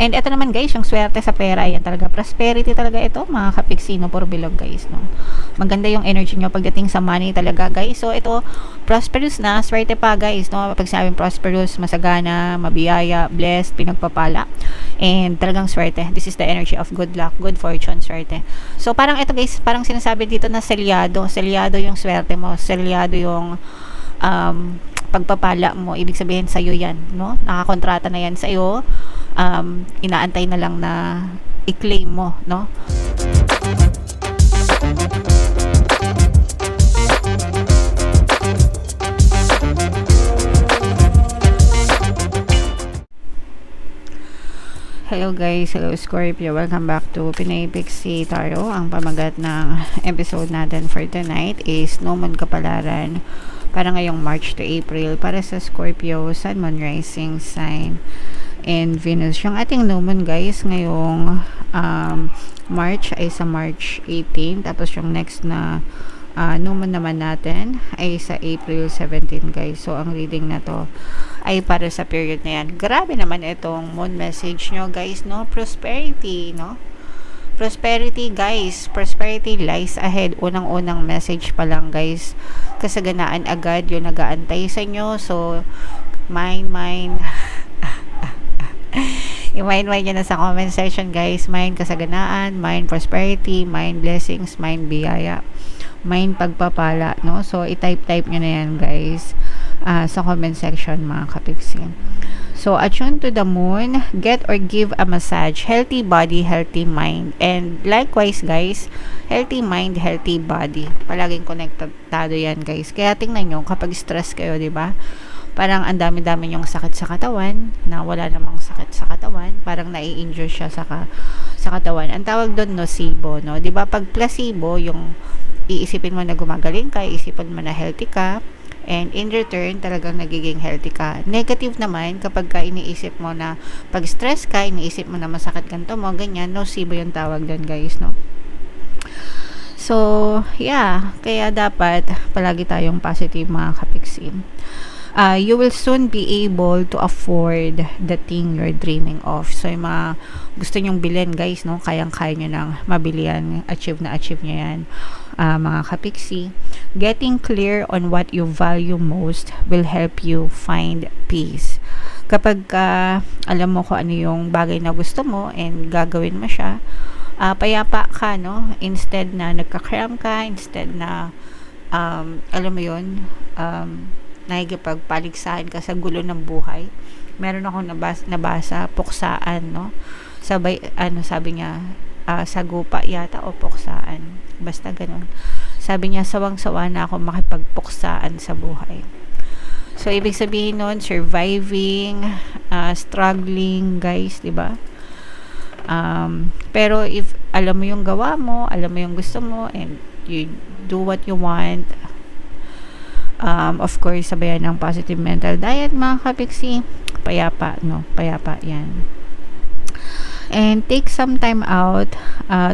And ito naman guys, yung swerte sa pera, yan talaga, prosperity talaga ito, mga kapiksino, puro bilog guys, no? Maganda yung energy nyo pagdating sa money talaga guys. So ito, prosperous na, swerte pa guys, no? Pag sinabing prosperous, masagana, mabiyaya, blessed, pinagpapala, and talagang swerte. This is the energy of good luck, good fortune, swerte. So parang ito guys, parang sinasabi dito na selyado yung swerte mo, selyado yung pagpapala mo, ibig sabihin sa'yo yan, no? Nakakontrata na yan sa'yo, inaantay na lang na i-claim mo, no? Hello guys, hello Scorpio, welcome back to Pinay Pixie Tarot. Ang pamagat ng episode natin for tonight is No Moon Kapalaran para ngayong March to April para sa Scorpio, Sun, Moon, Rising Sign, and Venus. Yung ating No Moon guys ngayong March ay sa March 18, tapos yung next na No Moon naman natin ay sa April 17 guys. So ang reading na to ay para sa period na yan. Grabe naman itong moon message nyo guys, no? Prosperity, no? Prosperity guys, prosperity lies ahead. Unang-unang message pa lang guys, kasaganaan agad yung nag-aantay sa inyo. So mind i-mind nyo na sa comment section guys. Mind kasaganaan, mind prosperity, mind blessings, mind biyaya, mind pagpapala, no? So i-type nyo na yan guys sa comment section mga kapiksi. So attune to the moon, get or give a massage, healthy body, healthy mind, and likewise guys, healthy mind, healthy body, palaging konektado yan guys. Kaya tingnan nyo kapag stress kayo, di ba? Parang ang dami-dami yung sakit sa katawan na wala namang sakit sa katawan, parang nai-injure siya sa katawan. Ang tawag doon nocebo, no? Di ba? Pag placebo, yung iisipin mo na gumagaling ka, iisipin mo na healthy ka, and in return, talagang nagiging healthy ka. Negative naman, kapag ka iniisip mo na pag stress ka, iniisip mo na masakit ganito mo, ganyan, nocebo yung tawag doon guys, no? So, yeah, kaya dapat palagi tayong positive mga kapiksi. You will soon be able to afford the thing you're dreaming of. So, yung mga gusto nyong bilhin guys, no? Kayang-kaya nyo nang mabili yan, achieve nyo yan, mga kapiksi. Getting clear on what you value most will help you find peace. Kapag alam mo kung ano yung bagay na gusto mo and gagawin mo siya, payapa ka, no? Instead na nagka-cram ka, instead na alam mo yun, nakikipagpaligsahan ka sa gulo ng buhay. Meron akong nabasa, puksaan, no? Sabay, sabi niya, sagupa yata o puksaan. Basta ganun. Sabi niya, sawang-sawa na ako makipagpuksaan sa buhay. So, ibig sabihin nun, surviving, struggling, guys, di ba? Pero if alam mo yung gawa mo, alam mo yung gusto mo, and you do what you want, of course, sabayan ng positive mental diet, mga kapiksi, payapa, no? Payapa, yan. And take some time out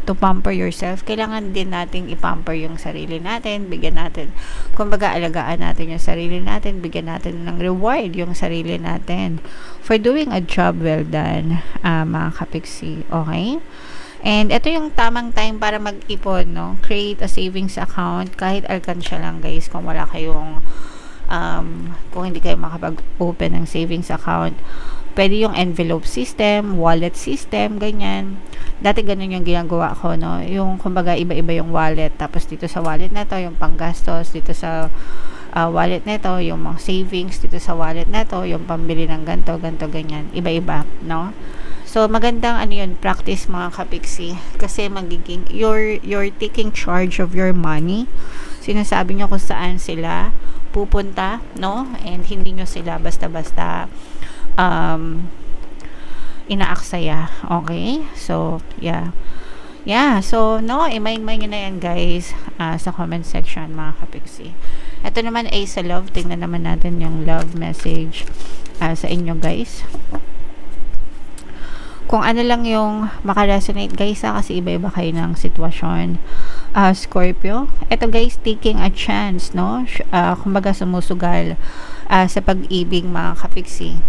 to pamper yourself. Kailangan din nating ipamper yung sarili natin, bigyan natin, kumbaga alagaan natin yung sarili natin, bigyan natin ng reward yung sarili natin for doing a job well done, mga kapiksi, okay? And ito yung tamang time para mag-ipon, no? Create a savings account, kahit alkansya lang guys, kung wala kayong kung hindi kayo makapag-open ng savings account. Pwede yung envelope system, wallet system, ganyan. Dati ganun yung ginagawa ko, no? Yung, kumbaga, iba-iba yung wallet. Tapos dito sa wallet na to, yung panggastos. Dito sa wallet na to, yung mga savings. Dito sa wallet na to, yung pambili ng ganto, ganyan. Iba-iba, no? So, magandang yun, practice mga kapiksi. Kasi magiging, you're taking charge of your money. Sinasabi nyo kung saan sila pupunta, no? And hindi nyo sila basta-basta inaaksaya. Okay? So, yeah. So, no, i-mind nyo na yan, guys, sa comment section, mga kapiksi. Ito naman ay sa love. Tingnan naman natin yung love message sa inyo, guys. Kung ano lang yung makaresonate, guys, kasi iba-iba kayo ng sitwasyon. Scorpio. Ito, guys, taking a chance, no? Kumbaga, sumusugal sa pag-ibig, mga kapiksi.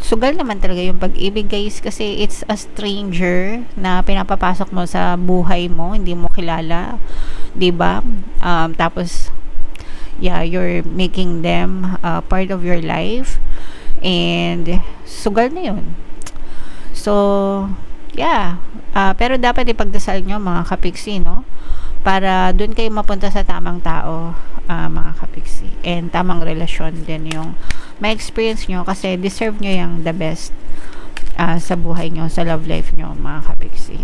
sugal naman talaga yung pag-ibig guys, kasi it's a stranger na pinapapasok mo sa buhay mo, hindi mo kilala, 'di ba? Tapos yeah, you're making them part of your life, and sugal na yun. So yeah, pero dapat ipagdasal nyo mga kapiksi, no, para dun kayo mapunta sa tamang tao, mga kapiksi, and tamang relasyon din yung may experience nyo, kasi deserve nyo yung the best sa buhay nyo, sa love life nyo mga kapiksi.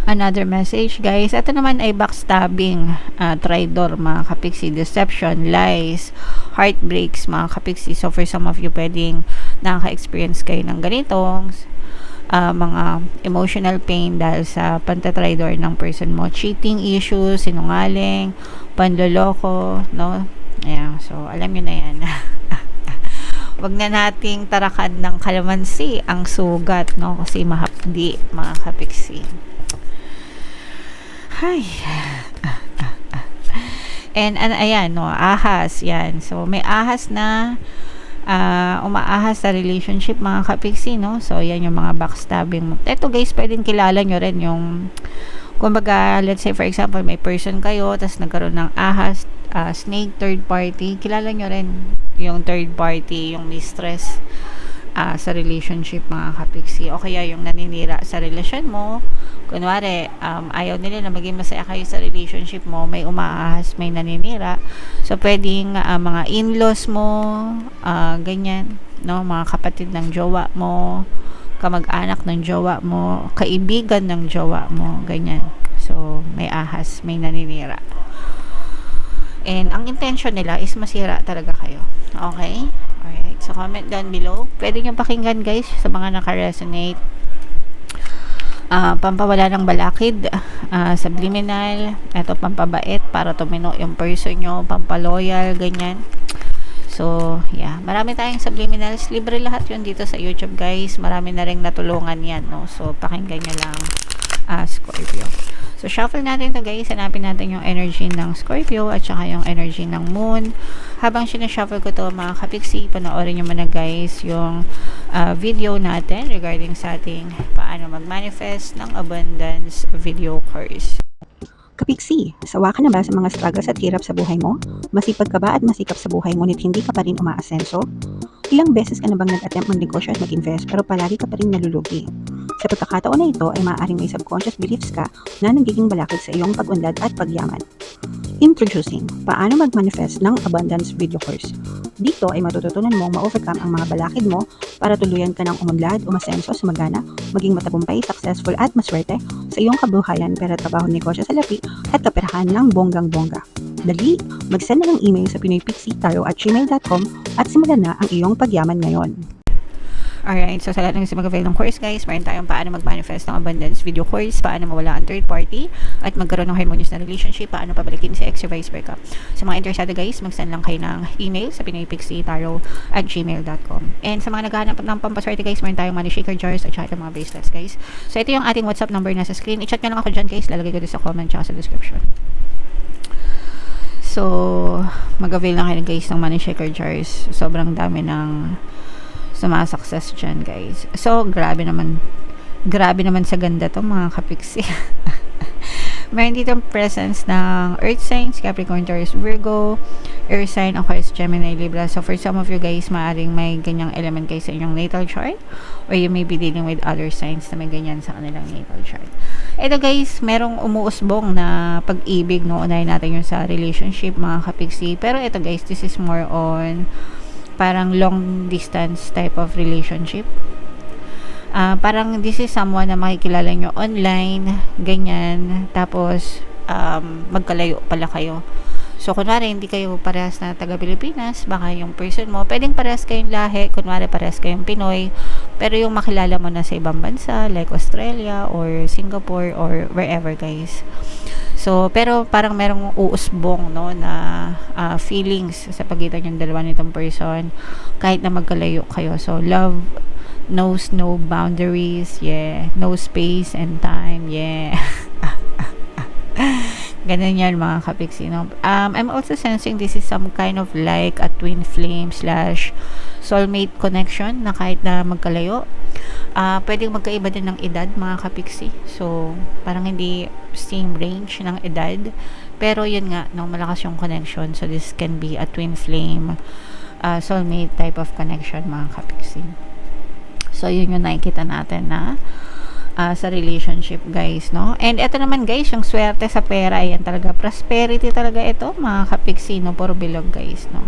Another message guys, ito naman ay backstabbing, traidor mga kapiksi, deception, lies, heartbreaks mga kapiksi. So for some of you, pwedeng nakaka-experience kayo ng ganitong mga emotional pain dahil sa pantatridor ng person mo, cheating issues, sinungaling, panloloko, no? Ayan, so alam nyo na yan. Wag na nating tarakan ng kalamansi ang sugat, no? Kasi mahapdi mga kapiksi. Hi. And ayan, no, ahas, yan. So may ahas na umaahas sa relationship mga kapiksi, no? So yan yung mga backstabbing mo. Ito guys, pwedeng kilala nyo rin yung, kumbaga, let's say for example, may person kayo, tas nagkaroon ng ahas, snake, third party, kilala nyo rin yung third party, yung mistress sa relationship mga kapiksi, o kaya yung naninira sa relasyon mo. Kunwari, ayaw nila na maging masaya kayo sa relationship mo, may umaahas, may naninira. So pwedeng mga in-laws mo, ganyan, no, mga kapatid ng jowa mo, kamag-anak ng jowa mo, kaibigan ng jowa mo, ganyan. So may ahas, may naninira, and ang intention nila is masira talaga kayo. Okay? Alright, so comment down below. Pwede nyo pakinggan guys sa mga naka-resonate. Pampawala ng balakid, subliminal, eto pampabait para tumino yung person nyo, pampaloyal, ganyan. So yeah, marami tayong subliminals, libre lahat yun dito sa YouTube guys. Marami na rin natulungan yan, no? So pakinggan nyo lang, Scorpio. So shuffle natin to guys, hanapin natin yung energy ng Scorpio at saka yung energy ng Moon. Habang sinashuffle ko to mga kapiksi, panoorin nyo muna guys yung video natin regarding sa ating paano mag-manifest ng abundance video course. Kapiksi, sawa ka na ba sa mga struggles at hirap sa buhay mo? Masipag ka ba at masikap sa buhay ngunit hindi ka pa rin umaasenso? Ilang beses ka na bang nag-attempt magnegosyo at mag-invest pero palagi ka pa rin nalulugi? Sa pagkakataon na ito ay maaaring may subconscious beliefs ka na nagiging balakid sa iyong pag-unlad at pagyaman. Introducing, paano mag-manifest ng abundance video course. Dito ay matututunan mong ma-overcome ang mga balakid mo para tuluyan ka ng umunlad, umasenso, sumagana, maging matagumpay, successful at maswerte sa iyong kabuhayan, pera, trabaho, negosyo sa lapi at kaperahan ng bonggang-bongga. Dali, mag-send na ng email sa pinoypixitaro@gmail.com at simulan na ang iyong pagyaman ngayon. Alright, so sa lahat ng gusto mag-avail ng course guys, mayroon tayong paano mag-manifest ng abundance video course, paano mawala ang third party at magkaroon ng harmonious na relationship, paano pabalikin si ex or vice versa. Sa mga interesado guys, mag-send lang kayo ng email sa pinoypixitaro@gmail.com. And sa mga naghahanap ng pampaswerte guys, mayroon tayong money shaker jars at saka mga bracelets guys. So ito yung ating WhatsApp number na sa screen. I-chat nyo lang ako dyan guys, lalagay ko din sa comment at sa description. So mag-avail lang kayo guys ng money shaker jars. Sobrang dami ng success dyan guys. So grabe naman sa ganda to mga kapiksi. Meron dito presence ng earth signs, Capricorn, Taurus, Virgo, air sign, Aquarius, Gemini, Libra. So for some of you guys, maaring may ganyang element kayo sa inyong natal chart, or you may be dealing with other signs na may ganyan sa kanilang natal chart. Ito guys, merong umuusbong na pag-ibig, no? Unahin natin yung sa relationship mga kapiksi. Pero ito guys, this is more on parang long distance type of relationship. Parang this is someone na makikilala nyo online, ganyan, tapos magkalayo pala kayo. So kunwari hindi kayo parehas na taga Pilipinas, baka yung person mo, pwedeng parehas kayong lahi, kunwari parehas kayong Pinoy, pero yung makilala mo na sa ibang bansa like Australia or Singapore or wherever guys. So, pero parang merong uusbong, no, na feelings sa pagitan yung dalawa nitong person kahit na magkalayo kayo. So, love knows no boundaries, yeah. No space and time, yeah. Ganun yan mga kapiksi, no? I'm also sensing this is some kind of like a twin flame / soulmate connection na kahit na magkalayo, pwedeng magkaiba din ng edad mga kapiksi. So, parang hindi same range ng edad. Pero yun nga, no, malakas yung connection. So, this can be a twin flame, soulmate type of connection mga kapiksi. So, yun yung nakikita natin na sa relationship, guys, no? And ito naman, guys, yung swerte sa pera, ayan talaga, prosperity talaga ito, mga kapiksi, no? Puro bilog, guys, no?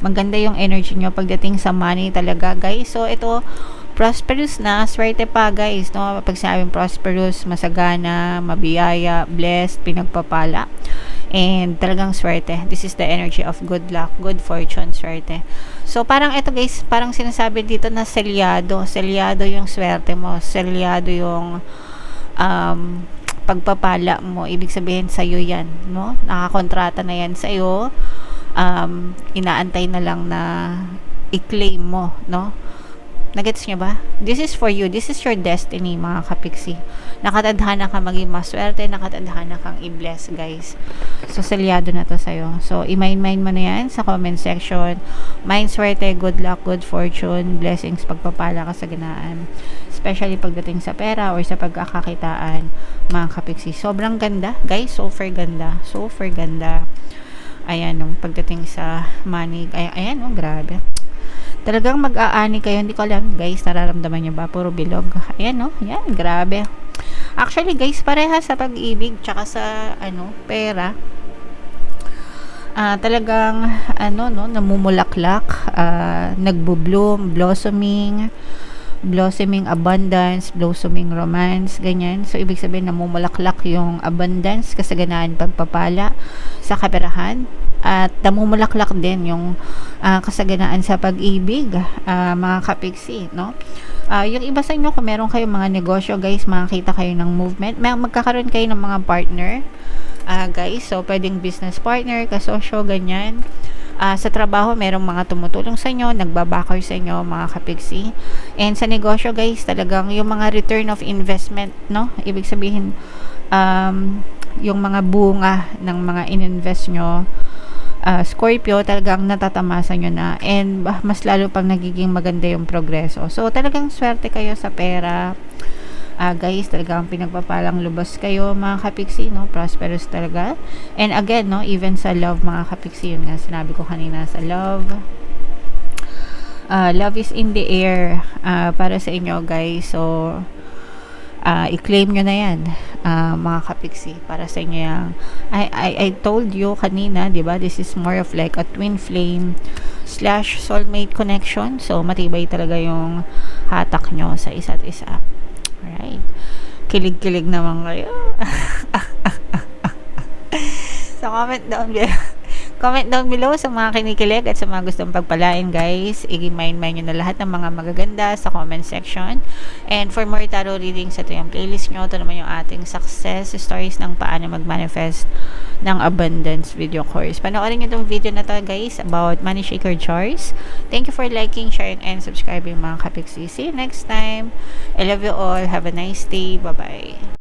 Maganda yung energy nyo pagdating sa money talaga, guys. So, ito, prosperous na, swerte pa, guys, no? Pag sinabing prosperous, masagana, mabiyaya, blessed, pinagpapala, and talagang swerte. This is the energy of good luck, good fortune, swerte. So, parang ito, guys, parang sinasabi dito na selyado yung swerte mo, selyado yung pagpapala mo. Ibig sabihin sa'yo yan, no? Nakakontrata na yan sa'yo, inaantay na lang na i-claim mo, no? Nagets nyo ba? This is for you. This is your destiny, mga kapiksi. Nakatadhana ka maging maswerte, nakatadhana kang i-bless, guys. So, selyado na to sa'yo. So, i-mind mo na yan sa comment section. Mind swerte, good luck, good fortune, blessings, pagpapala, kasaganaan. Especially pagdating sa pera or sa pagkakakitaan, mga kapiksi. Sobrang ganda, guys. Super ganda. Super ganda. Ayan, no, pagdating sa money. Ayan, no, grabe. Talagang mag-aani kayo. Hindi ko alam, guys, nararamdaman nyo ba? Puro bilog. Ayan, no? Yan, grabe. Actually, guys, pareha sa pag-ibig tsaka sa, pera. Talagang, no, namumulaklak, nagbo-bloom, blossoming abundance, blossoming romance, ganyan. So, ibig sabihin, namumulaklak yung abundance, kasaganaan, pagpapala sa kaperahan. At namumulaklak din yung kasaganaan sa pag-ibig, mga kapiksi, no? Yung iba sa inyo, kung meron kayong mga negosyo, guys, makakita kayo ng movement. Magkakaroon kayo ng mga partner, guys. So, pwedeng business partner, kasosyo, ganyan. Sa trabaho, merong mga tumutulong sa inyo, nagbabakar sa inyo, mga kapiksi. And sa negosyo, guys, talagang yung mga return of investment, no? Ibig sabihin, yung mga bunga ng mga ininvest nyo, Scorpio, talagang natatamasan nyo na, and mas lalo pang nagiging maganda yung progreso. So, talagang swerte kayo sa pera, guys. Talagang pinagpapalang lubos kayo, mga kapiksi, no? Prosperous talaga. And again, no, even sa love, mga kapiksi, yun nga sinabi ko kanina, sa love, love is in the air, para sa inyo, guys. So, i-claim nyo na yan, mga kapiksi, para sa inyo yan. I told you kanina, diba, this is more of like a twin flame / soulmate connection. So, matibay talaga yung hatak nyo sa isa't isa. Alright. Kilig-kilig naman kayo. So, comment down below sa mga kinikilig at sa mga gustong pagpalain, guys. I-mind nyo na lahat ng mga magaganda sa comment section. And for more tarot readings, ito yung playlist nyo. Ito naman yung ating success stories ng paano mag-manifest ng abundance video course. Panoorin nyo itong video na to, guys, about money shaker jars. Thank you for liking, sharing, and subscribing, mga kapiksi. See you next time. I love you all. Have a nice day. Bye-bye.